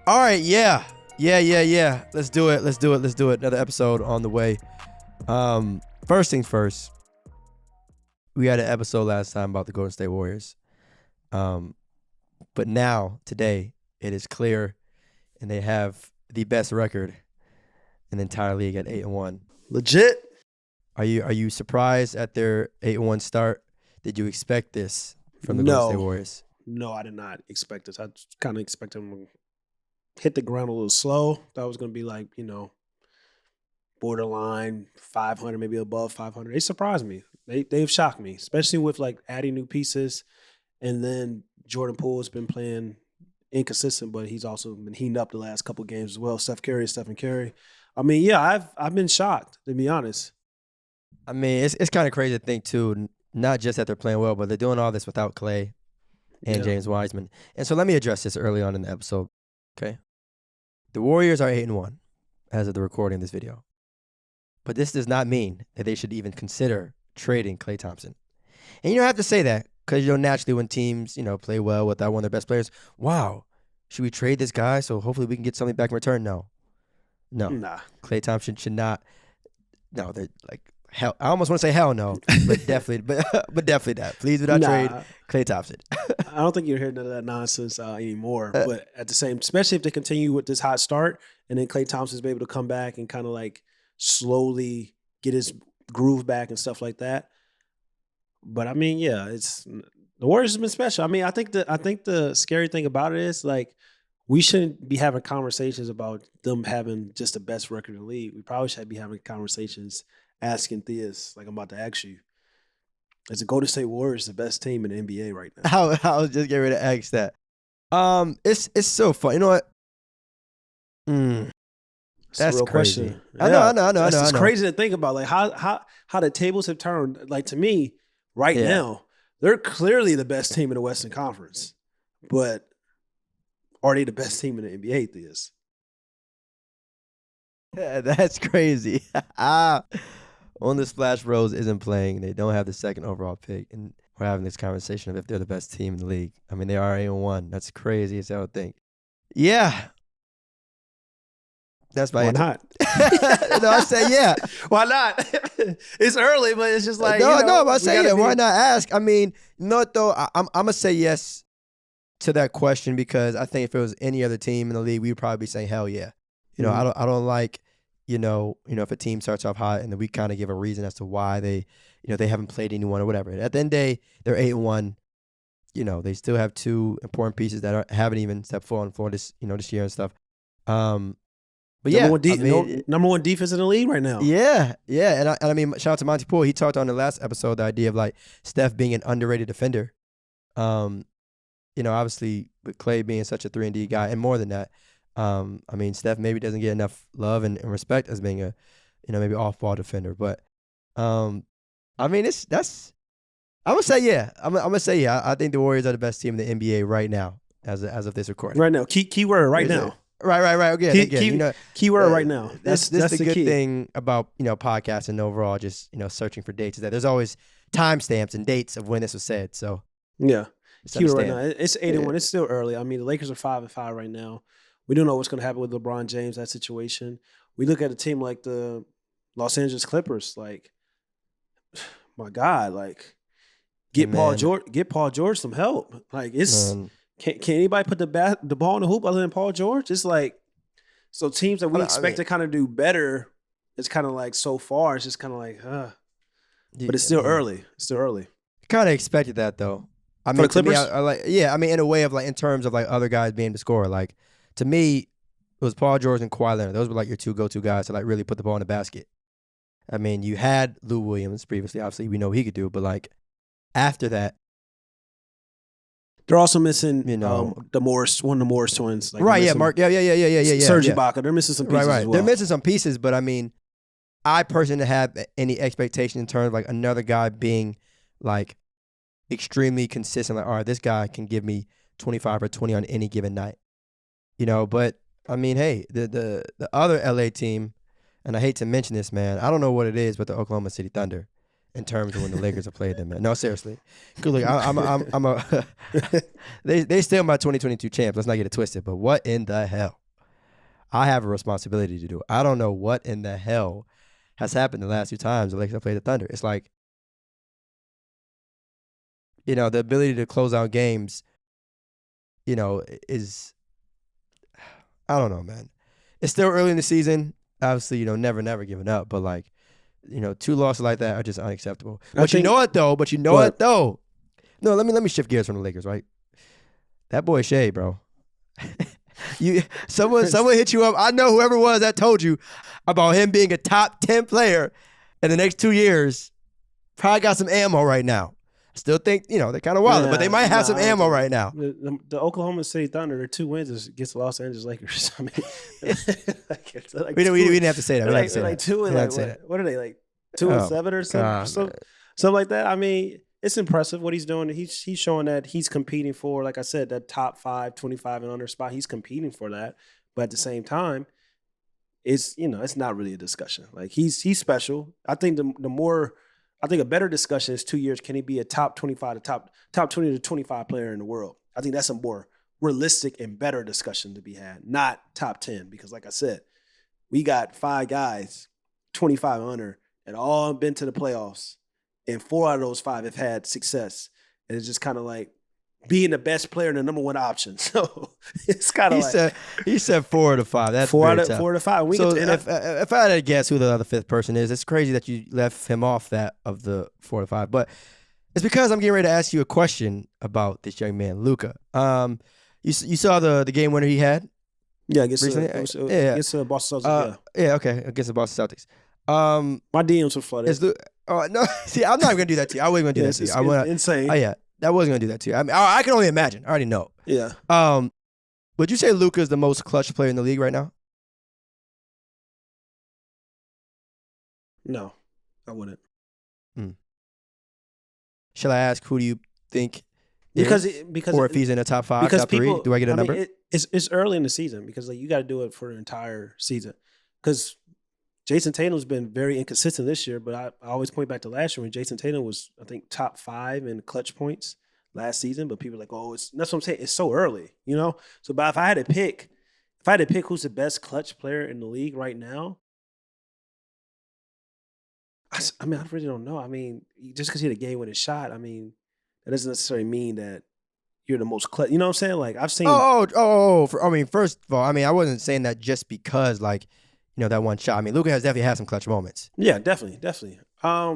All right, yeah. Let's do it. Another episode on the way. First things first. We had an episode last time about the Golden State Warriors. But now, today, it is clear, and they have the best record in the entire league at 8-1. Legit. Are you surprised at their 8-1 start? Did you expect this from the Golden State Warriors? No, I did not expect this. I kind of expected them to hit the ground a little slow. Thought it was going to be like, borderline 500, maybe above 500. They surprised me. They've shocked me, especially with like adding new pieces. And then Jordan Poole's been playing inconsistent, but he's also been heating up the last couple games as well. Stephen Curry. I mean, yeah, I've been shocked, to be honest. I mean, it's kind of crazy to think too, not just that they're playing well, but they're doing all this without Clay and James Wiseman. And so let me address this early on in the episode, okay? The Warriors are 8-1 as of the recording of this video. But this does not mean that they should even consider trading Klay Thompson. And you don't have to say that because, naturally when teams, play well without one of their best players, wow, should we trade this guy so hopefully we can get something back in return? No. Nah. Klay Thompson should not. No, they're like, hell. I almost want to say hell no, but definitely, but definitely not. Please do not trade Klay Thompson. I don't think you're hearing none of that nonsense anymore. But at the same, especially if they continue with this hot start, and then Klay Thompson's be able to come back and kind of like slowly get his groove back and stuff like that. But I mean, yeah, the Warriors have been special. I mean, I think the scary thing about it is like we shouldn't be having conversations about them having just the best record in the league. We probably should be having conversations asking Theus, like I'm about to ask you, is the Golden State Warriors the best team in the NBA right now? I was just getting ready to ask that. It's so fun. You know what? That's crazy. Question. I know. It's crazy to think about. Like how the tables have turned. Like to me, right now, they're clearly the best team in the Western Conference. But are they the best team in the NBA, Theus? Yeah, that's crazy. On the Splash Bros isn't playing. They don't have the second overall pick. And we're having this conversation of if they're the best team in the league. I mean, they are 8-1. That's crazy as hell to think. Yeah. That's my answer. Why not? No, I say yeah. Why not? It's early, but it's just like, but I say yeah. Why not ask? I mean, though, I'm going to say yes to that question because I think if it was any other team in the league, we would probably be saying hell yeah. I don't like, if a team starts off hot and then we kind of give a reason as to why they haven't played anyone or whatever. At the end of the day, they're 8-1. They still have two important pieces that haven't even stepped foot on the floor this year and stuff. But number one defense in the league right now. Yeah. And I mean, shout out to Monty Poole. He talked on the last episode the idea of like Steph being an underrated defender. Obviously with Klay being such a 3-and-D guy, and more than that. I mean, Steph maybe doesn't get enough love and respect as being a, maybe off-ball defender. But, I mean, I'm gonna say yeah. I'm gonna say yeah. I think the Warriors are the best team in the NBA right now, as of this recording. Right now, key word right now. Right. Again, key word right now. That's the the good key thing about podcasting and overall, just searching for dates is that there's always timestamps and dates of when this was said. So yeah, key word right now. It's 8-1. It's still early. I mean, the Lakers are 5-5 right now. We don't know what's going to happen with LeBron James, that situation. We look at a team like the Los Angeles Clippers, like, my God, like, get Paul George some help. Like, can anybody put the ball in the hoop other than Paul George? It's like, so teams that we expect to kind of do better, it's kind of like so far, it's just kind of like, But it's still early. It's still early. Kind of expected that, though. I mean, for the Clippers? I mean, in a way of like, in terms of like other guys being the scorer, like, to me, it was Paul George and Kawhi Leonard. Those were like your two go-to guys to like really put the ball in the basket. I mean, you had Lou Williams previously. Obviously, we know he could do it. But like after that, they're also missing one of the Morris twins. Like right? Yeah, Mark. Yeah. Serge Ibaka. They're missing some pieces. Right. As well. They're missing some pieces, but I mean, I personally have any expectation in terms of like another guy being like extremely consistent. Like, all right, this guy can give me 25 or 20 on any given night. But I mean, hey, the other LA team, and I hate to mention this, man, I don't know what it is, but the Oklahoma City Thunder. in terms of when the Lakers have played them. Man. No, seriously. Good look, I'm a they still my 2022 champs. Let's not get it twisted. But what in the hell? I have a responsibility to do. I don't know what in the hell has happened the last 2 times the Lakers have played the Thunder. It's like, the ability to close out games, is, I don't know, man. It's still early in the season. Obviously, never giving up. But, like, 2 losses like that are just unacceptable. But you know what, though? No, let me shift gears from the Lakers, right? That boy Shea, bro. Someone hit you up. I know whoever it was that told you about him being a top 10 player in the next 2 years. Probably got some ammo right now. I still think, they're kind of wild, but they might have some ammo right now. The Oklahoma City Thunder, their 2 wins against the Los Angeles Lakers. I mean, we didn't have to say that. Like 2 and what are they, like 2 and 7 or something like that? I mean, it's impressive what he's doing. He's showing that he's competing for, like I said, that top 5, 25 and under spot. He's competing for that. But at the same time, it's not really a discussion. Like he's special. I think a better discussion is 2 years. Can he be a top 25 to top 20 to 25 player in the world? I think that's a more realistic and better discussion to be had, not top 10. Because like I said, we got 5 guys, 25 under, and all been to the playoffs. And 4 out of those 5 have had success. And it's just kind of like being the best player and the number 1 option. So it's kind of he said 4 out of 5. That's 4 out of 5. So if I had to guess who the other 5th person is, it's crazy that you left him off that of the 4 to 5. But it's because I'm getting ready to ask you a question about this young man, Luka. You saw the game winner he had? Yeah, against the Boston Celtics. Okay, against the Boston Celtics. My DMs were flooded. No, see, I'm not going to do that to you. I wasn't going to do that to you. It's insane. Oh, yeah, that wasn't going to do that to you. I mean, I can only imagine. I already know. Yeah. Would you say Luka is the most clutch player in the league right now? No, I wouldn't. Shall I ask who do you think because or if he's in the top 5, top 3? Do I get a number? It's early in the season because you got to do it for the entire season. Because Jayson Tatum's been very inconsistent this year, but I always point back to last year when Jayson Tatum was, I think, top 5 in clutch points last season. But people are like, that's what I'm saying. It's so early, So, but if I had to pick who's the best clutch player in the league right now, I really don't know. I mean, just because he had a game-winning shot, I mean, that doesn't necessarily mean that you're the most clutch. You know what I'm saying? Like I've seen. First of all, I wasn't saying that just because that one shot. I mean, Luka has definitely had some clutch moments. Yeah, definitely. I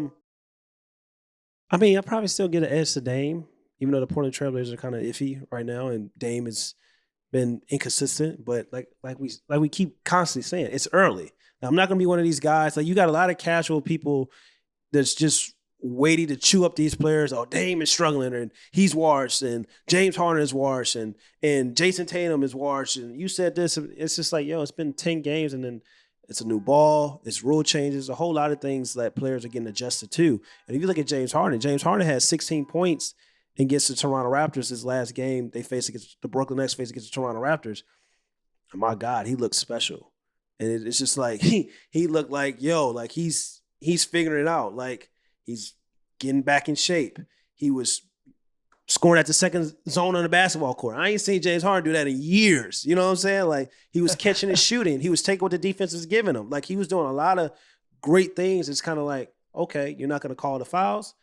mean, I probably still get an edge to Dame, even though the Portland Trailblazers are kind of iffy right now, and Dame has been inconsistent. But like we keep constantly saying, it's early. Now, I'm not gonna be one of these guys. Like you got a lot of casual people that's just waiting to chew up these players. Oh, Dame is struggling, and he's washed, and James Harden is washed, and Jayson Tatum is washed, and you said this. It's just like, it's been 10 games, and then it's a new ball. It's rule changes. A whole lot of things that players are getting adjusted to. And if you look at James Harden had 16 points against the Toronto Raptors his last game. They faced against the Brooklyn Nets, faced against the Toronto Raptors. And my God, he looked special. And it's just like he looked like, like he's figuring it out. Like he's getting back in shape. He was scoring at the second zone on the basketball court. I ain't seen James Harden do that in years. You know what I'm saying? Like he was catching and shooting. He was taking what the defense was giving him. Like he was doing a lot of great things. It's kind of like, okay, you're not going to call the fouls.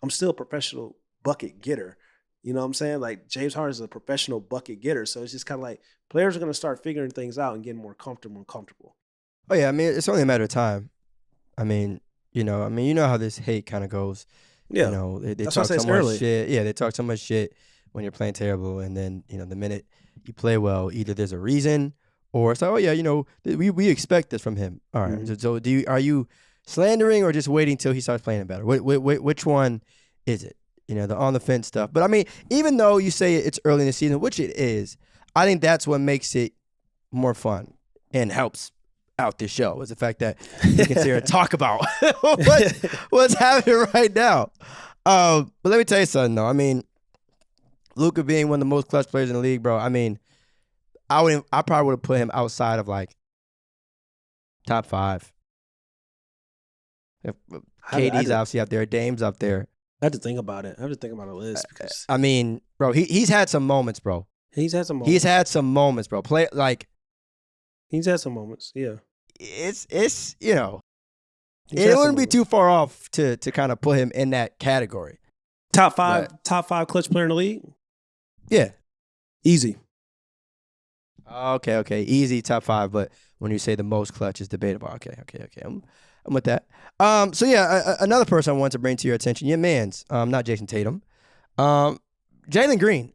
I'm still a professional bucket getter. You know what I'm saying? Like James Harden is a professional bucket getter. So it's just kind of like players are going to start figuring things out and getting more comfortable. Oh yeah. I mean, it's only a matter of time. I mean, you know how this hate kind of goes. Yeah. They talk so much shit. Yeah, they talk so much shit when you're playing terrible, and then the minute you play well, either there's a reason or it's like, oh yeah, we expect this from him. All right. Mm-hmm. So are you slandering or just waiting till he starts playing better? Which one is it? The on the fence stuff. But I mean, even though you say it's early in the season, which it is, I think that's what makes it more fun and helps out this show is the fact that we can sit here and talk about what's happening right now. But let me tell you something though. I mean, Luka being one of the most clutch players in the league, bro. I mean, I probably would have put him outside of like top 5. KD's obviously up there. Dame's up there. I have to think about it. I have to think about a list because I mean, bro, he's had some moments, bro. He's had some moments. He's had some moments, bro. He's had some moments. Yeah. It's it wouldn't be too far off to kind of put him in that category. Top five clutch player in the league? Yeah. Easy. Okay. Easy top 5, but when you say the most clutch is debatable. Okay. I'm with that. So yeah, another person I want to bring to your attention, your man's, not Jayson Tatum. Jalen Green.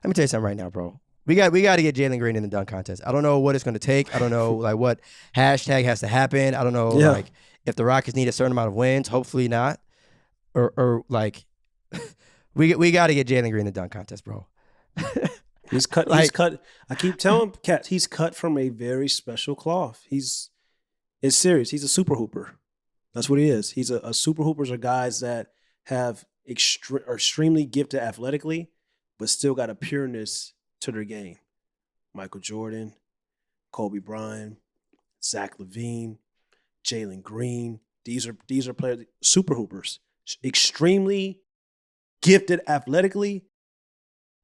Let me tell you something right now, bro. We got to get Jalen Green in the dunk contest. I don't know what it's going to take. I don't know what hashtag has to happen. I don't know if the Rockets need a certain amount of wins. Hopefully not. Or we got to get Jalen Green in the dunk contest, bro. He's cut. He's cut. I keep telling Kat, he's cut from a very special cloth. It's serious. He's a super hooper. That's what he is. He's a super hoopers are guys that have are extremely gifted athletically, but still got a pureness to their game. Michael Jordan, Kobe Bryant, Zach LaVine, Jalen Green. These are players, super hoopers, extremely gifted athletically,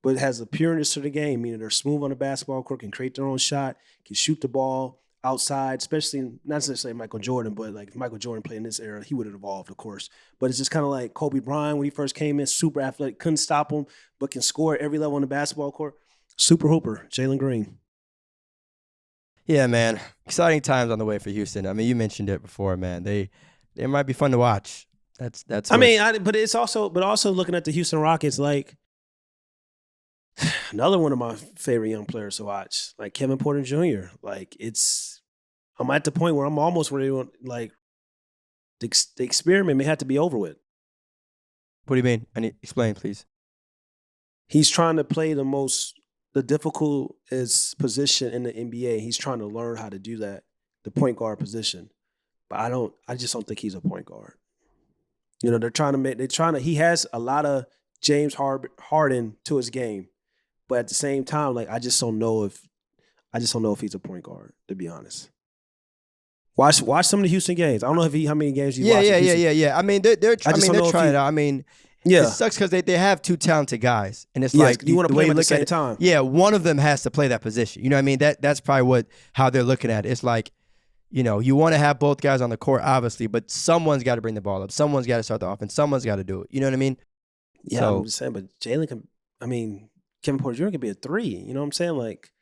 but has a pureness to the game, meaning they're smooth on the basketball court, can create their own shot, can shoot the ball outside, especially, not necessarily Michael Jordan, but like if Michael Jordan played in this era, he would have evolved, of course. But it's just kind of like Kobe Bryant when he first came in, super athletic, couldn't stop him, but can score at every level on the basketball court. Super hooper, Jalen Green. Yeah, man. Exciting times on the way for Houston. I mean, you mentioned it before, man. They might be fun to watch. But it's also looking at the Houston Rockets, like another one of my favorite young players to watch, like Kevin Porter Jr. Like I'm at the point where I'm almost ready to, like, the experiment may have to be over with. What do you mean? Explain, please. He's trying to play the difficult position in the NBA. He's trying to learn how to do that, the point guard position. But I just don't think he's a point guard. You know, he has a lot of James Harden to his game. But at the same time, like, I just don't know if he's a point guard, to be honest. Watch some of the Houston games. I don't know how many games you watched. Yeah. I mean, they're trying it out. I mean, yeah, it sucks because they have two talented guys, and it's you want to play them at the same time. Yeah, one of them has to play that position. You know what I mean? That's probably how they're looking at it. It's like, you know, you want to have both guys on the court, obviously, but someone's got to bring the ball up. Someone's got to start the offense. Someone's got to do it. You know what I mean? Yeah, so, I'm just saying, but Kevin Porter Jr. can be a 3. You know what I'm saying? Like,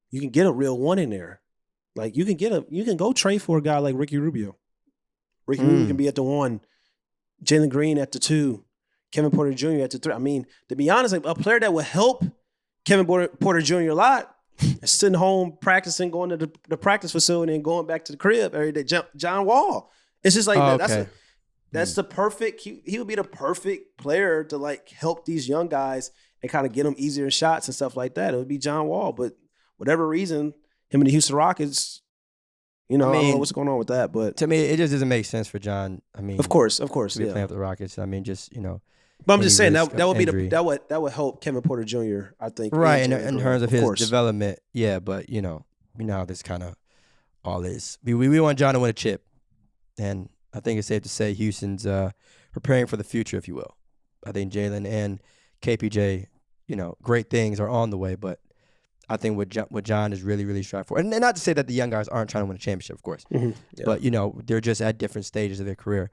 you can get a real 1 in there. Like, you can go trade for a guy like Ricky Rubio. Ricky Rubio can be at the 1, Jalen Green at the 2, Kevin Porter Jr. at the 3. I mean, to be honest, like, a player that would help Kevin Porter Jr. a lot is sitting home practicing, going to the practice facility and going back to the crib every day. John Wall. It's just like that's the perfect. He would be the perfect player to, like, help these young guys and kind of get them easier shots and stuff like that. It would be John Wall, but whatever reason, him and the Houston Rockets, you know, I don't know what's going on with that. But to me, it just doesn't make sense for John. I mean, of course, to be playing with the Rockets. I mean, just, you know. But I'm just saying that would be that would help Kevin Porter Jr. I think, right, in terms of his development. Yeah, but you know how this kind of all is. We want John to win a chip, and I think it's safe to say Houston's preparing for the future, if you will. I think Jaylen and KPJ, you know, great things are on the way, but I think what John is really, really striving for, and not to say that the young guys aren't trying to win a championship, of course, but, you know, they're just at different stages of their career.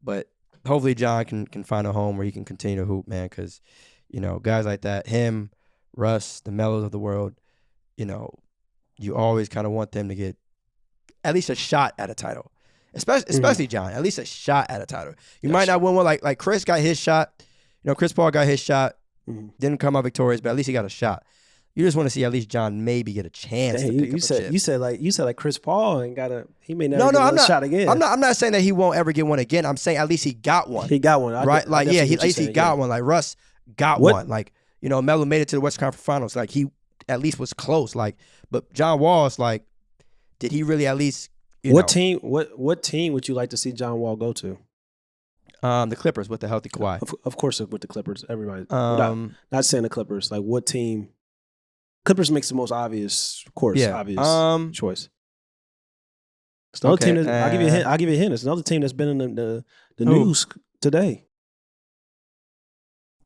But hopefully John can find a home where he can continue to hoop, man, because, you know, guys like that, him, Russ, the Melos of the world, you know, you always kind of want them to get at least a shot at a title, especially John, at least a shot at a title. You might not win one like Chris got his shot. You know, Chris Paul got his shot, didn't come out victorious, but at least he got a shot. You just want to see at least John maybe get a chance. Dang, to pick up a chip. You said like Chris Paul ain't he may never get a shot again. I'm not saying that he won't ever get one again. I'm saying at least he got one. He got one, right? At least he got one. Like Russ got one. Like, you know, Melo made it to the Western Conference Finals. Like, he at least was close. Like, but John Wall's like, did he really at least? What team would you like to see John Wall go to? The Clippers with the healthy Kawhi. Of course, with the Clippers, everybody. Not saying the Clippers. Like, what team? Clippers makes the most obvious, of course, obvious choice. It's another team. Okay, I'll give you a hint. I'll give you a hint. It's another team that's been in the Who? news today.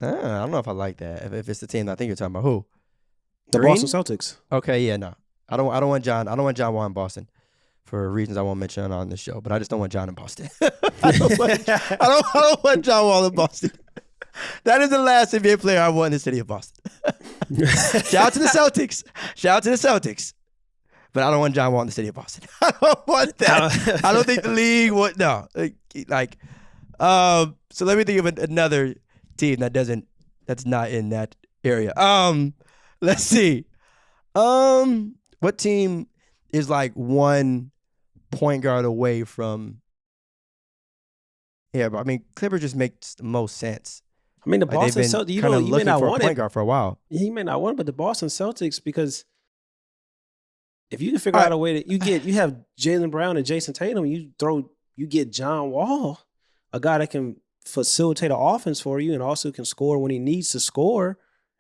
I don't know if I like that. If it's the team that I think you're talking about, who? The Green? Boston Celtics. Okay, yeah, no. I don't want John Wall in Boston for reasons I won't mention on this show, but I just don't want John in Boston. I don't want John Wall in Boston. That is the last NBA player I want in the city of Boston. Shout out to the Celtics. But I don't want John Wall in the city of Boston. I don't want that. I don't think the league would. No. So let me think of another team that's not in that area. Let's see. What team is like one point guard away from? Yeah, but I mean, Clippers just makes the most sense. I mean, the Like, Boston they've been Celtics. You kind of may looking not for a want point it. guard for a while. He may not want it, but the Boston Celtics, because if you can figure out a way that you have Jaylen Brown and Jayson Tatum, you get John Wall, a guy that can facilitate an offense for you and also can score when he needs to score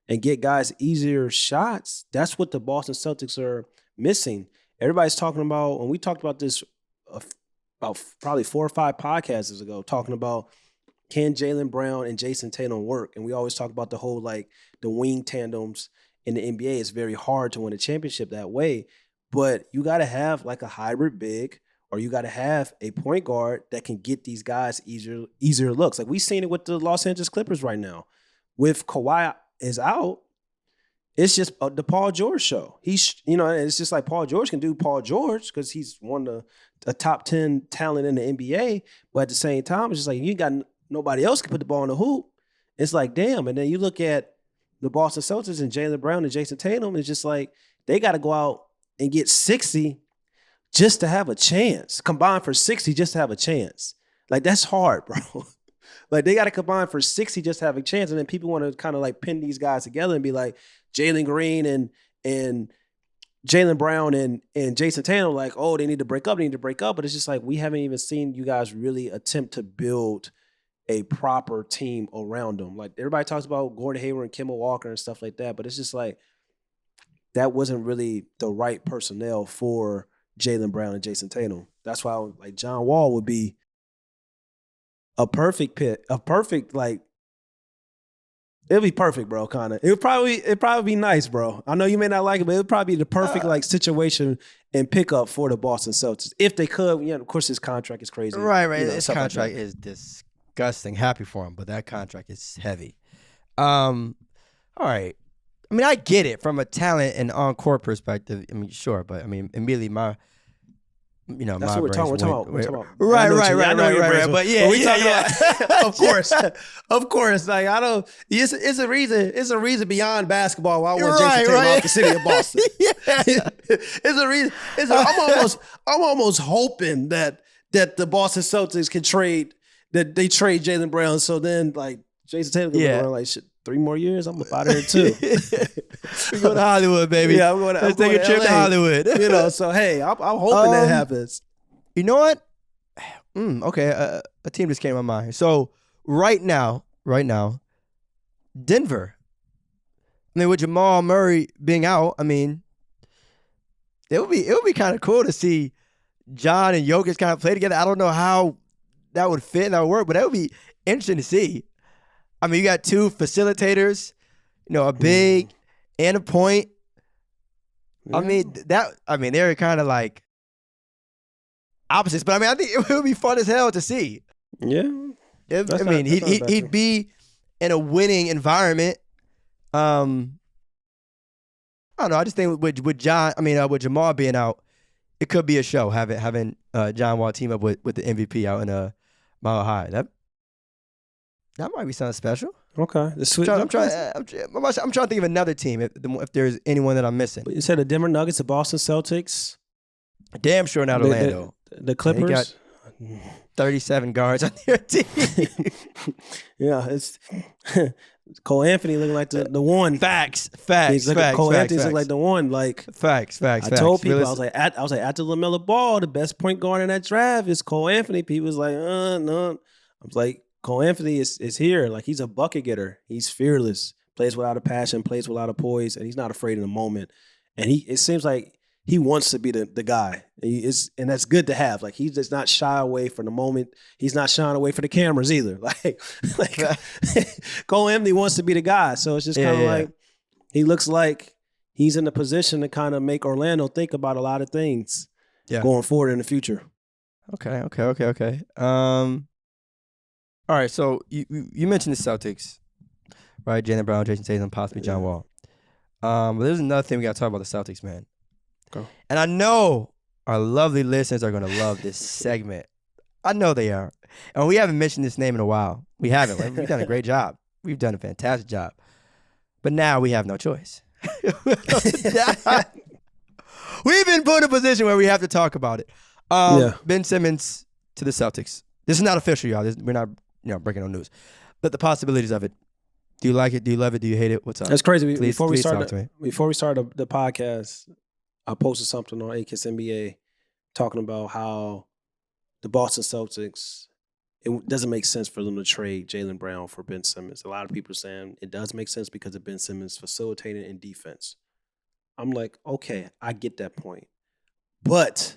and get guys easier shots. That's what the Boston Celtics are missing. Everybody's talking about, and we talked about this about probably 4 or 5 podcasts ago, talking about can Jaylen Brown and Jayson Tatum work? And we always talk about the whole, like, the wing tandems in the NBA. It's very hard to win a championship that way. But you got to have like a hybrid big, or you got to have a point guard that can get these guys easier looks. Like, we've seen it with the Los Angeles Clippers right now. With Kawhi is out, it's just the Paul George show. It's just like Paul George can do Paul George because he's one of the top 10 talent in the NBA. But at the same time, it's just like you got nobody else can put the ball in the hoop. It's like, damn. And then you look at the Boston Celtics and Jaylen Brown and Jayson Tatum, it's just like they got to go out and get 60 just to have a chance. Combine for 60 just to have a chance. Like, that's hard, bro. Like, they got to combine for 60 just to have a chance. And then people want to kind of like pin these guys together and be like Jalen Green and Jaylen Brown and Jayson Tatum, like, oh, they need to break up. But it's just like we haven't even seen you guys really attempt to build a proper team around them. Like, everybody talks about Gordon Hayward and Kemba Walker and stuff like that, but it's just like that wasn't really the right personnel for Jaylen Brown and Jayson Tatum. That's why like John Wall would be a perfect pick, it'd be perfect, bro, kind of. It'd probably be nice, bro. I know you may not like it, but it would probably be the perfect like situation and pickup for the Boston Celtics. If they could, of course his contract is crazy. Right. His contract is disgusting. Happy for him, but that contract is heavy. All right. I mean, I get it from a talent and on-court perspective. I mean, sure, but I mean, immediately that's what we're talking about. Right. But yeah, we talking about. Of course. Like, I don't. It's a reason. It's a reason beyond basketball why I want Jayson Tatum out the city of Boston. It's a reason. I'm almost hoping that the Boston Celtics can trade Jaylen Brown. So then, like, Jayson Tatum can be around like shit. 3 more years, I'm out of here too. We're going to Hollywood, baby. Yeah, Let's take a trip to Hollywood. So hey, I'm hoping that happens. You know what? Okay, a team just came to my mind. So right now, Denver. I mean, with Jamal Murray being out, I mean, it would be kind of cool to see John and Jokic kind of play together. I don't know how that would fit and that would work, but that would be interesting to see. I mean, you got 2 facilitators, a big and a point. Yeah. I mean, they're kind of like opposites, but I mean, I think it would be fun as hell to see. Yeah. He'd be in a winning environment. I don't know. I just think with Jamal being out, it could be a show having John Wall team up with the MVP out in Mile High. That might be something special. Okay. I'm trying to think of another team if there's anyone that I'm missing. You said the Denver Nuggets, the Boston Celtics. Damn sure not Orlando. The Clippers. They got 37 guards on their team. Yeah, it's Cole Anthony looking like the one. Facts. Cole Anthony's looking like the one. Like facts. I told people, I was like after LaMelo Ball, the best point guard in that draft is Cole Anthony. People was like, no. I was like, Cole Anthony is here. Like, he's a bucket getter. He's fearless. Plays without a passion. Plays without a poise, and he's not afraid in the moment. And it seems like he wants to be the guy. And that's good to have. Like, he's just not shy away from the moment. He's not shying away for the cameras either. Like Cole Anthony wants to be the guy. So it's just kind of like he looks like he's in the position to kind of make Orlando think about a lot of things going forward in the future. Okay. All right, so you mentioned the Celtics, right? Jaylen Brown, Jayson Tatum, possibly John Wall. But there's another thing we got to talk about the Celtics, man. Go. And I know our lovely listeners are going to love this segment. I know they are. And we haven't mentioned this name in a while. We haven't. We've done a great job. We've done a fantastic job. But now we have no choice. We've been put in a position where we have to talk about it. Ben Simmons to the Celtics. This is not official, y'all. We're not breaking no news. But the possibilities of it. Do you like it? Do you love it? Do you hate it? What's up? That's crazy. Before we start the podcast, I posted something on AKIS NBA talking about how the Boston Celtics, it doesn't make sense for them to trade Jaylen Brown for Ben Simmons. A lot of people are saying it does make sense because of Ben Simmons facilitating in defense. I'm like, okay, I get that point. But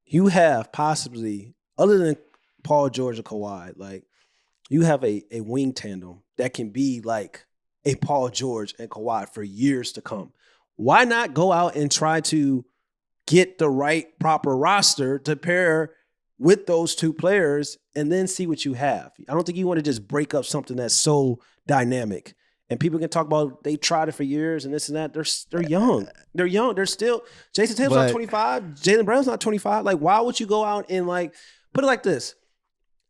you have possibly, other than Paul George and Kawhi, like, you have a wing tandem that can be like a Paul George and Kawhi for years to come. Why not go out and try to get the right proper roster to pair with those two players and then see what you have? I don't think you want to just break up something that's so dynamic. And people can talk about they tried it for years and this and that. They're young. They're young. They're still Jayson Tatum's not 25. Jaylen Brown's not 25. Like, why would you go out and like put it like this?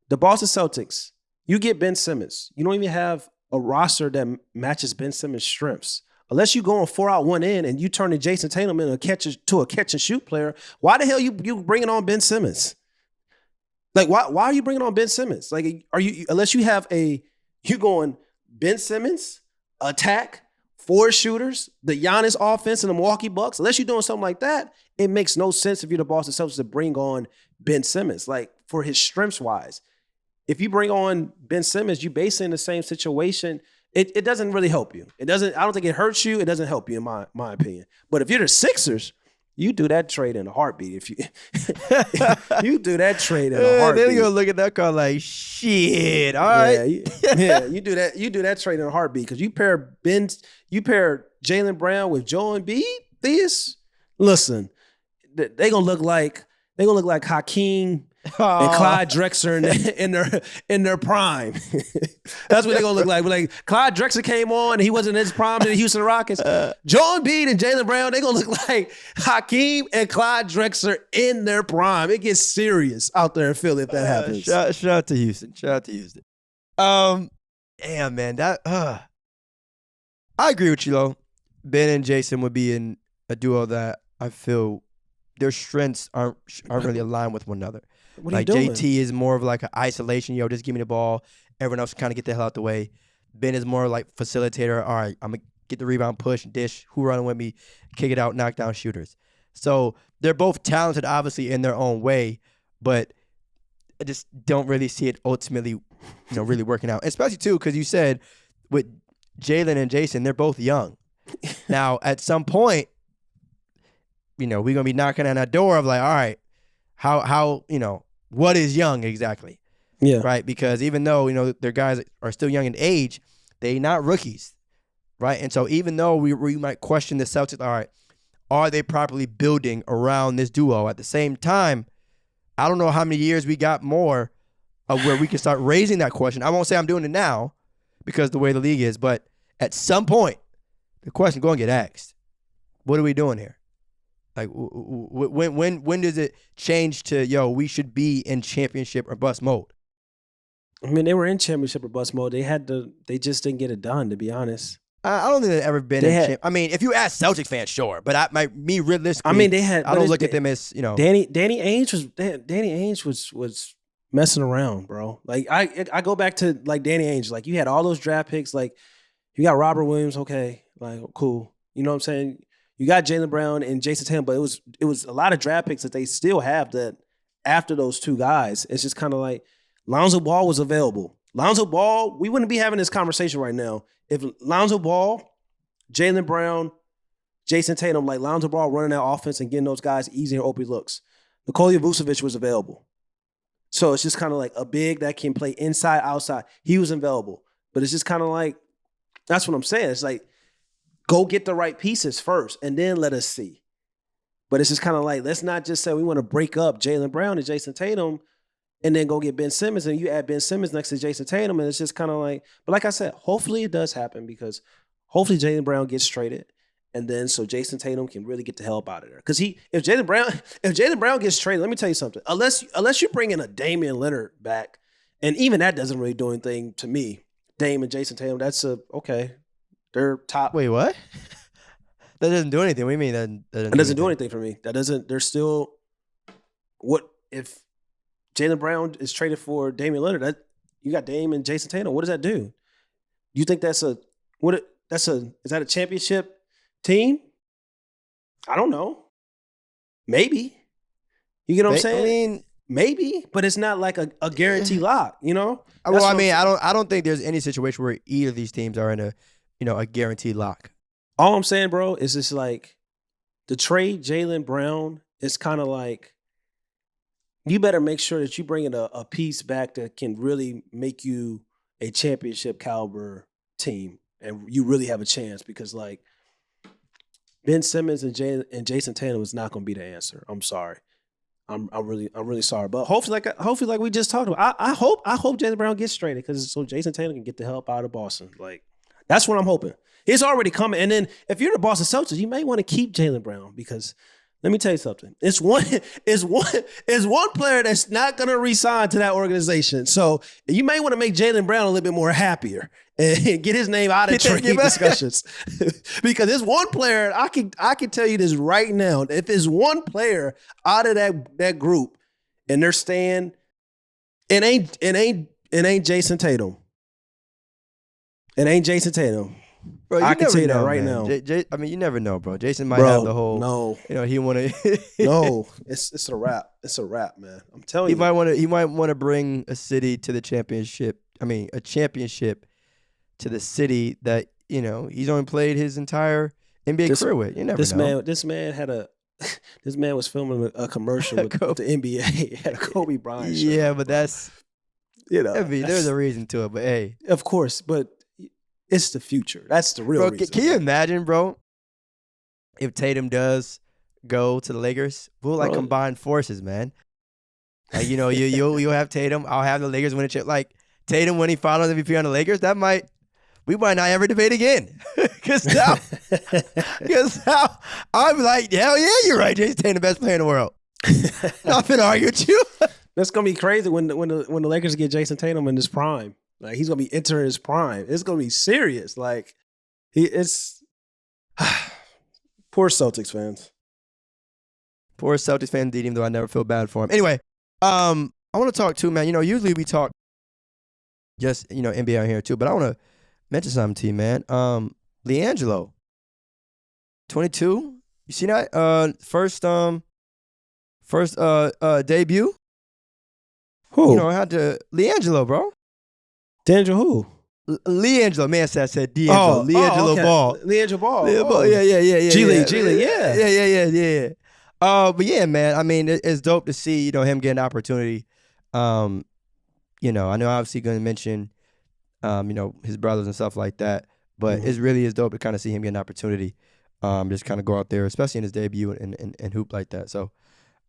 The Boston Celtics, you get Ben Simmons. You don't even have a roster that matches Ben Simmons' strengths. Unless you go on 4 out, 1 in, and you turn Jayson Tatum into a catch and shoot player, why the hell you bringing on Ben Simmons? Like, why are you bringing on Ben Simmons? Like, are you, unless you have you going Ben Simmons, attack, 4 shooters, the Giannis offense and the Milwaukee Bucks, unless you're doing something like that, it makes no sense if you're the Boston Celtics to bring on Ben Simmons, like, for his strengths wise. If you bring on Ben Simmons, you basically in the same situation. It doesn't really help you. I don't think it hurts you. It doesn't help you, in my opinion. But if you're the Sixers, you do that trade in a heartbeat. If you do that trade in a heartbeat. They're gonna look at that card like, shit. All right. You do that. You do that trade in a heartbeat because you pair Jaylen Brown with Joel Embiid. Listen, they gonna look like Hakeem and Clyde Drexler in their prime. That's what they're gonna look like. But like Clyde Drexler came on and he wasn't in his prime in the Houston Rockets. Joel Embiid and Jaylen Brown, they're gonna look like Hakeem and Clyde Drexler in their prime. It gets serious out there in Philly if that happens. Shout out to Houston. Damn, man, that I agree with you though. Ben and Jayson would be in a duo that I feel their strengths aren't really aligned with one another. What are you doing? JT is more of like an isolation. Just give me the ball. Everyone else kind of get the hell out the way. Ben is more like facilitator. All right, I'm going to get the rebound, push, dish, who running with me, kick it out, knock down shooters. So they're both talented, obviously, in their own way, but I just don't really see it ultimately, really working out. Especially, too, because you said with Jaylen and Jayson, they're both young. Now, at some point, we're going to be knocking on that door of like, all right, how what is young exactly? Yeah. Right? Because even though, their guys are still young in age, they not rookies. Right? And so even though we might question the Celtics, all right, are they properly building around this duo? At the same time, I don't know how many years we got more of where we can start raising that question. I won't say I'm doing it now because the way the league is, but at some point, the question going to get asked. What are we doing here? Like, when does it change to, we should be in championship or bust mode? I mean, they were in championship or bust mode. They just didn't get it done, to be honest. I don't think they've ever been I mean, if you ask Celtics fans, sure. But realistically, I mean, they had. I don't look at them as, Danny Ainge was messing around, bro. Like, I go back to, like, Danny Ainge. Like, you had all those draft picks. Like, you got Robert Williams, okay. Like, cool. You know what I'm saying? You got Jaylen Brown and Jayson Tatum, but it was a lot of draft picks that they still have that after those two guys. It's just kind of like Lonzo Ball was available. Lonzo Ball, we wouldn't be having this conversation right now if Lonzo Ball, Jaylen Brown, Jayson Tatum, like Lonzo Ball running that offense and getting those guys easier open looks. Nikola Vucevic was available. So it's just kind of like a big that can play inside, outside. He was available. But it's just kind of like, that's what I'm saying. It's like, go get the right pieces first and then let us see. But it's just kind of like, let's not just say we want to break up Jaylen Brown and Jayson Tatum and then go get Ben Simmons and you add Ben Simmons next to Jayson Tatum. And it's just kind of like, but like I said, hopefully it does happen because hopefully Jaylen Brown gets traded. And then so Jayson Tatum can really get the help out of there. Because if Jaylen Brown gets traded, let me tell you something. Unless you bring in a Damian Lillard back, and even that doesn't really do anything to me. Dame and Jayson Tatum, okay. They're top. Wait, what? That doesn't do anything. What do you mean that doesn't do anything for me? They're still, what if Jaylen Brown is traded for Damian Lillard? You got Dame and Jayson Tatum. What does that do? You think is that a championship team? I don't know. Maybe. You get what I'm saying? I mean, maybe, but it's not like a guarantee lock, you know? Well, I mean, I don't think there's any situation where either of these teams are in a guaranteed lock. All I'm saying, bro, is just like the trade Jaylen Brown is kind of like you better make sure that you bring in a piece back that can really make you a championship caliber team and you really have a chance because like Ben Simmons and Jayson Tatum is not going to be the answer. I'm sorry. I'm really sorry. But hopefully like we just talked about, I hope Jaylen Brown gets traded because so Jayson Tatum can get the help out of Boston. Like that's what I'm hoping. It's already coming. And then if you're the Boston Celtics, you may want to keep Jaylen Brown because let me tell you something. It's one player that's not going to re-sign to that organization. So you may want to make Jaylen Brown a little bit more happier and get his name out of trade discussions. Because there's one player, I can tell you this right now. If there's one player out of that group and they're staying, it ain't Jayson Tatum. It ain't Jayson Tatum. Bro, I can tell you that right now. I mean, you never know, bro. Jayson might have the whole. No, he want to. No, it's a wrap. It's a wrap, man. I'm telling you. He might want to bring a city to the championship. I mean, a championship to the city that he's only played his entire NBA career with. You never know. This man was filming a commercial with the NBA at a Kobe Bryant show. Yeah, but that's there's a reason to it. But hey, of course, but. It's the future. That's the real reason. Can you imagine, bro, if Tatum does go to the Lakers? We'll combine forces, man. Like, you'll have Tatum. I'll have the Lakers win a chip. Like Tatum winning Finals MVP on the Lakers, we might not ever debate again. Because now I'm like, hell yeah, you're right. Jayson Tatum, the best player in the world. Not finna argue with you. That's gonna be crazy when the Lakers get Jayson Tatum in his prime. Like he's gonna be entering his prime. It's gonna be serious. Like it's poor Celtics fans. Poor Celtics fans, even though I never feel bad for him. Anyway, I want to talk too, man. Usually we talk just NBA on here too, but I want to mention something to you, man. LiAngelo, 22. You see that? First debut. Who? I had to LiAngelo, bro. D'Angelo who? LiAngelo, man, I said D'Angelo. LiAngelo okay. Ball. LiAngelo Ball. Yeah. G League, yeah. Yeah. But yeah, man, I mean, it's dope to see, him get an opportunity. I know obviously going to mention, his brothers and stuff like that, but it really is dope to kind of see him get an opportunity. Just kind of go out there, especially in his debut and hoop like that. So,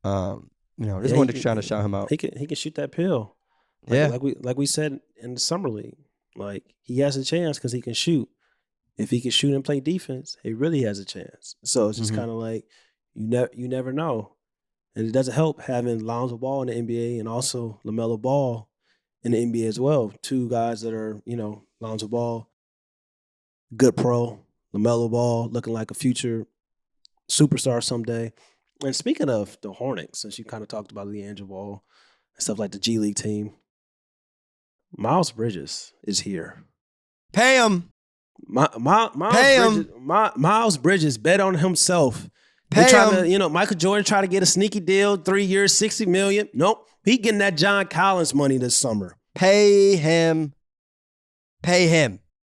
just wanted to try to shout him out. He can shoot that pill. Like we said in the summer league, like he has a chance because he can shoot. If he can shoot and play defense, he really has a chance. So it's just kind of like you never know, and it doesn't help having Lonzo Ball in the NBA and also LaMelo Ball in the NBA as well. Two guys that are Lonzo Ball, good pro, LaMelo Ball looking like a future superstar someday. And speaking of the Hornets, since you kind of talked about LiAngelo Ball and stuff like the G League team. Miles Bridges is here. Pay him. Miles Bridges bet on himself. Pay him. Michael Jordan tried to get a sneaky deal, 3 years, $60 million. Nope. He getting that John Collins money this summer. Pay him.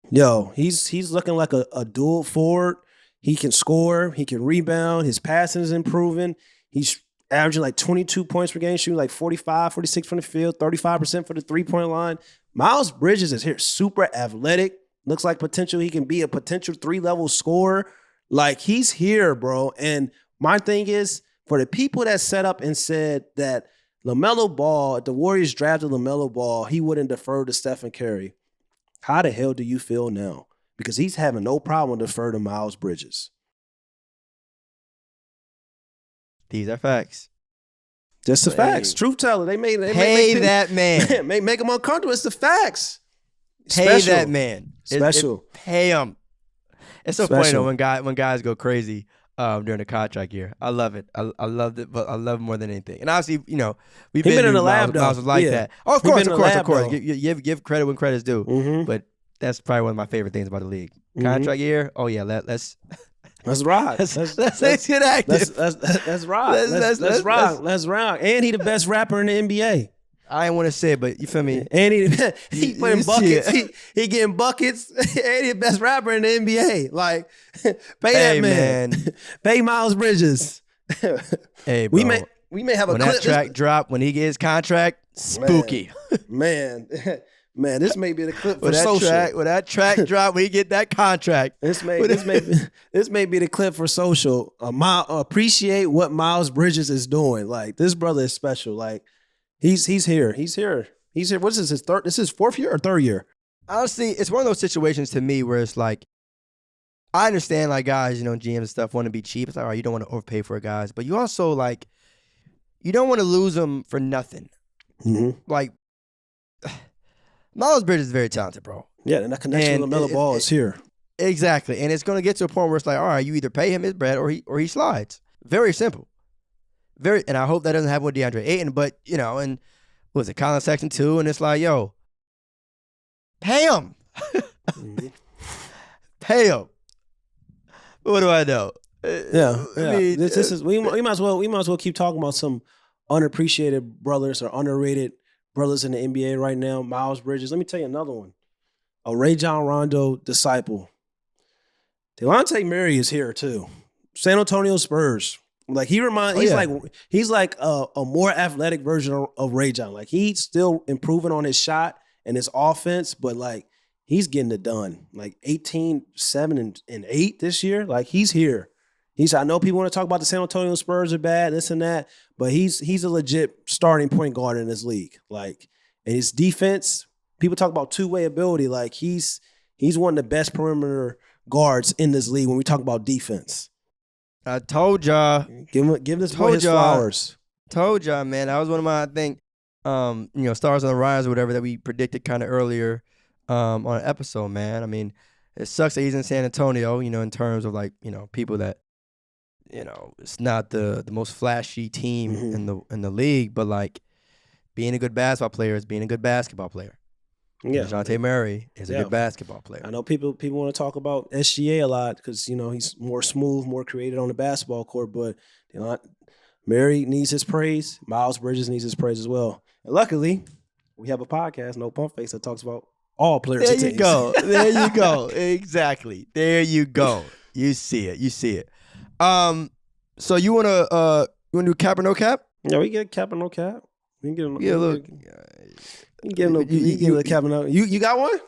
Yo, he's looking like a dual forward. He can score. He can rebound. His passing is improving. He's averaging like 22 points per game, shooting like 45, 46 from the field, 35% for the three-point line. Miles Bridges is here, super athletic. Looks like potential. He can be a potential 3-level scorer. Like, he's here, bro. And my thing is, for the people that set up and said that LaMelo Ball, if the Warriors drafted LaMelo Ball, he wouldn't defer to Stephen Curry. How the hell do you feel now? Because he's having no problem deferring to Miles Bridges. These are facts. Just the facts. Truth teller. They pay that man. Make him uncomfortable. It's the facts. Pay that man. Special. Pay him. It's so funny though when guys go crazy during the contract year. I love it. I loved it, but I love it more than anything. And obviously, we've been in the lab. Miles was like that. Oh, of course. Give credit when credit's due. Mm-hmm. But that's probably one of my favorite things about the league. Contract year. Oh yeah, let's ride. Let's get active. Let's ride. Let's rock. Let's rock. And he the best rapper in the NBA. I didn't want to say it, but you feel me? And he putting buckets. He getting buckets. And he the best rapper in the NBA. Like, pay that man. Pay Miles Bridges. Hey, bro. We may have a when clip. That track drop, when he gets his contract, spooky. Man, this may be the clip for social. When that track drop, when he get that contract. This may be the clip for social. Appreciate what Miles Bridges is doing. Like, this brother is special. Like, he's here. He's here. What is this? His third? This is fourth year or third year? Honestly, it's one of those situations to me where it's like, I understand like guys, GMs and stuff want to be cheap. It's like, all right, you don't want to overpay for guys, but you also like, you don't want to lose them for nothing. Mm-hmm. Like, Miles Bridges is very talented, bro. Yeah, and that connection with LaMelo Ball is here. Exactly, and it's going to get to a point where it's like, all right, you either pay him his bread or he slides. Very simple. And I hope that doesn't happen with DeAndre Ayton, but and what was it, Colin Sexton too? And it's like, yo, pay him, pay him. What do I know? Yeah. I mean, this is we might as well keep talking about some unappreciated brothers or underrated brothers in the NBA right now. Miles Bridges. Let me tell you another one. A Rajon Rondo disciple. Dejounte Murray is here too. San Antonio Spurs. Like he's like a more athletic version of Rajon. Like he's still improving on his shot and his offense, but like he's getting it done. Like 18, 7, and 8 this year. Like he's here. I know people want to talk about the San Antonio Spurs are bad, this and that, but he's a legit starting point guard in this league. Like, and his defense, people talk about two-way ability. Like he's one of the best perimeter guards in this league when we talk about defense. I told y'all. Give this boy his flowers. Told y'all, man. That was one of my, I think, stars on the rise or whatever that we predicted kind of earlier on an episode, man. I mean, it sucks that he's in San Antonio, in terms of like, people that, it's not the most flashy team in the league, but like being a good basketball player is being a good basketball player. Yeah, Dejounte Murray is a good basketball player. I know people want to talk about SGA a lot because he's more smooth, more creative on the basketball court. But Murray needs his praise. Miles Bridges needs his praise as well. And luckily, we have a podcast, No Pump Face, that talks about all players. There you go. There you go. Exactly. There you go. You see it. So you wanna do cap or no cap? Yeah, we get cap or no cap. We can get a little. You get a cap or no. You got one?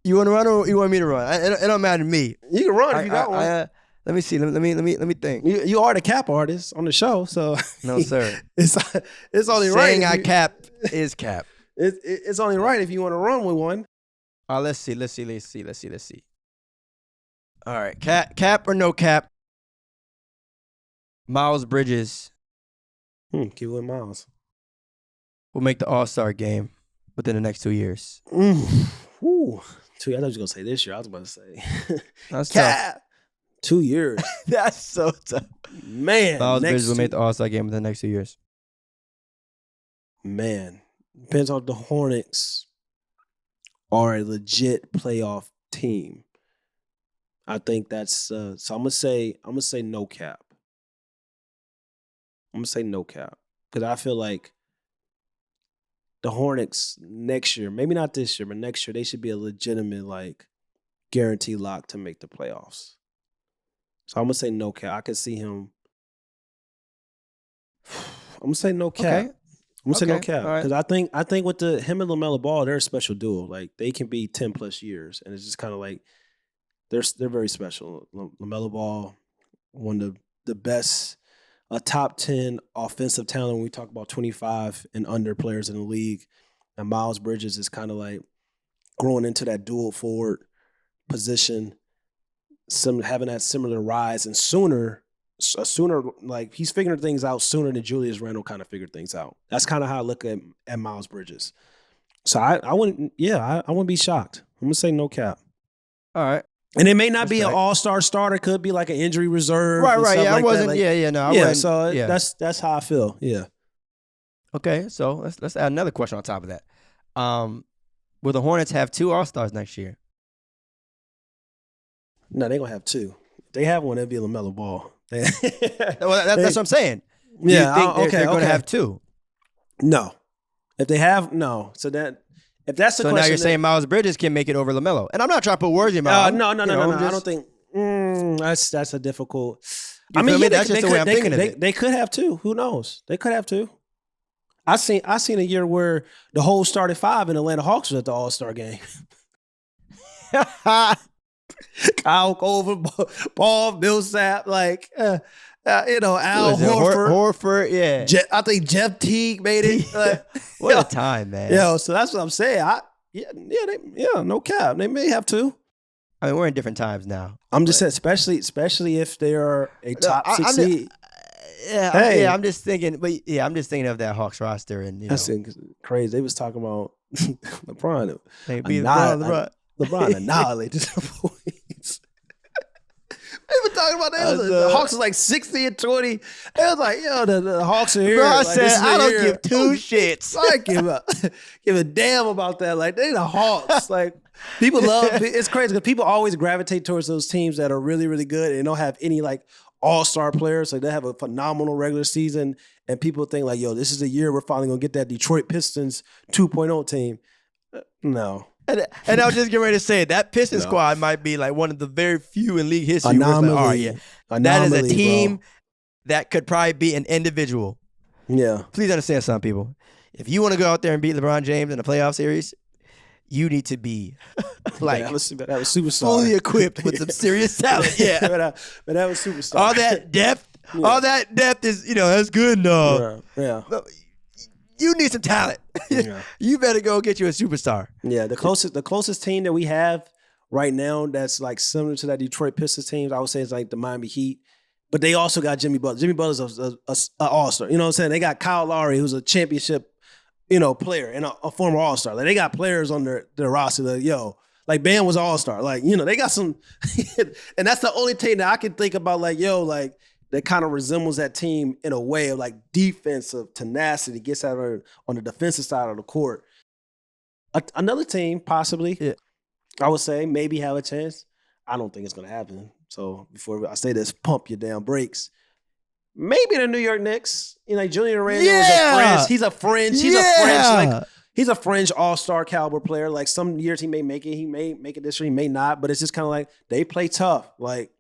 You want to run or you want me to run? It don't matter to me. You can run if you got one. Let me see. Let me think. You are the cap artist on the show, so no sir. It's only right. Saying I cap is cap. It's only right if you want to run with one. Let's see. All right, cap or no cap? Miles Bridges. Keep with Miles. Will make the All-Star game within the next 2 years. Ooh. 2 years. I thought you were going to say this year. I was about to say. That's cap. Tough. 2 years. That's so tough. Man. Miles Bridges will make the All-Star game within the next 2 years. Man. Depends on the Hornets are a legit playoff team. I think that's so I'm gonna say no cap. I'm gonna say no cap. Because I feel like the Hornets next year, maybe not this year, but next year, they should be a legitimate, like, guarantee lock to make the playoffs. So I'm gonna say no cap. I could see him. I'm gonna say no cap. Okay. I'm gonna say no cap All because right. I think with him and LaMelo Ball, they're a special duo. Like they can be 10+ years, and it's just kind of like they're very special. LaMelo Ball, one of the best, a top 10 offensive talent when we talk about 25 and under players in the league, and Miles Bridges is kind of like growing into that dual forward position, having that similar rise, and sooner, like he's figuring things out sooner than Julius Randle kind of figured things out. That's kind of how I look at Miles Bridges. So I wouldn't, I wouldn't be shocked. I'm gonna say no cap. All right. And it may not be an all-star starter. It could be like an injury reserve. Right. Yeah, like I wasn't. Like, I wasn't. So that's how I feel. Yeah. Okay, so let's add another question on top of that. Will the Hornets have 2 All-Stars next year? No, they're gonna have 2. If they have one, it'll be LaMelo Ball. Well, that's what I'm saying. Yeah, you think they're going to have 2? No. If they have, no. So that if that's the question, now you're saying Miles Bridges can make it over LaMelo, and I'm not trying to put words in your mouth. No. I don't think that's a difficult. I mean, that's just the way I'm thinking of it. They could have 2. Who knows? They could have 2. I seen a year where the whole started 5 and Atlanta Hawks was at the All-Star game. Kyle Korver, Paul Millsap, like Al Horford, yeah. I think Jeff Teague made it. What a time, man. So that's what I'm saying. No cap. They may have 2. I mean, we're in different times now. I'm just saying, especially if they are a top 6 seed. I'm just thinking, I'm just thinking of that Hawks roster, and that's crazy. They was talking about LeBron. LeBron annihilated the points. They were talking about the Hawks was like 60-20. It was like, the Hawks are here. Bro, I like, said I don't give 2 shits. I give a damn about that. Like they the Hawks. Like people love. It's crazy because people always gravitate towards those teams that are really, really good and don't have any like all-star players. Like they have a phenomenal regular season, and people think like, this is the year we're finally gonna get that Detroit Pistons 2.0 team. No. And I was just getting ready to say that Pistons squad might be like one of the very few in league history. Anomaly. That is a team that could probably be an individual. Yeah. Please understand, some people. If you want to go out there and beat LeBron James in a playoff series, you need to be like that was superstar. fully equipped with some serious talent. Yeah, but that was superstar. All that depth is that's good enough. Yeah. You need some talent. Yeah. You better go get you a superstar. Yeah, the closest team that we have right now that's like similar to that Detroit Pistons team, I would say is like the Miami Heat. But they also got Jimmy Butler. Jimmy Butler's an all-star. You know what I'm saying? They got Kyle Lowry, who's a championship, player and a former all-star. Like they got players on their roster that, like Bam was an all-star. Like, they got some and that's the only team that I can think about that kind of resembles that team in a way of like defensive tenacity, gets out on the defensive side of the court. Another team, possibly, I would say, maybe have a chance. I don't think it's going to happen. So before I say this, pump your damn brakes. Maybe the New York Knicks. Julian Randle is a fringe. He's a fringe. He's a fringe all-star caliber player. Like some years he may make it. He may make it this year. He may not. But it's just kind of like they play tough. Like,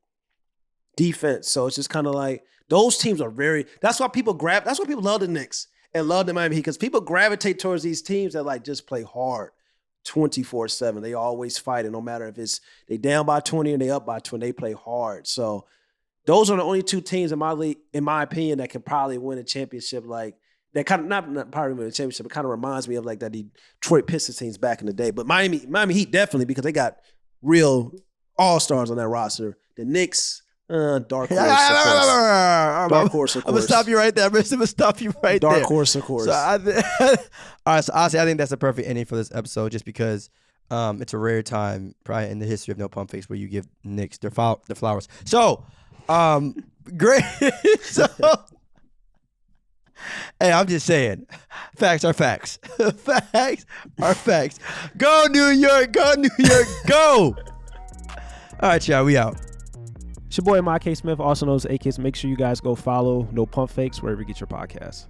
defense. So it's just kind of like those teams are that's why people love the Knicks and love the Miami Heat, because people gravitate towards these teams that like just play hard 24/7. They always fight, and no matter if it's they down by 20 or they up by 20, they play hard. So those are the only 2 teams in my league, in my opinion, that can probably win a championship. Like that kind of not probably win a championship. It kind of reminds me of like that Detroit Pistons teams back in the day. But Miami Heat definitely, because they got real all-stars on that roster. The Knicks, dark horse, of course. I'm gonna stop you right there. Dark horse, of course. So all right. So honestly, I think that's a perfect ending for this episode, just because it's a rare time, probably in the history of No Pump Fakes, where you give Knicks their flowers. So, great. So, hey, I'm just saying, facts are facts. Facts are facts. Go New York. Go New York. Go. All right, y'all. We out. It's your boy, Ahmad K. Smith, also known as A-Kiss. Make sure you guys go follow No Pump Fakes wherever you get your podcasts.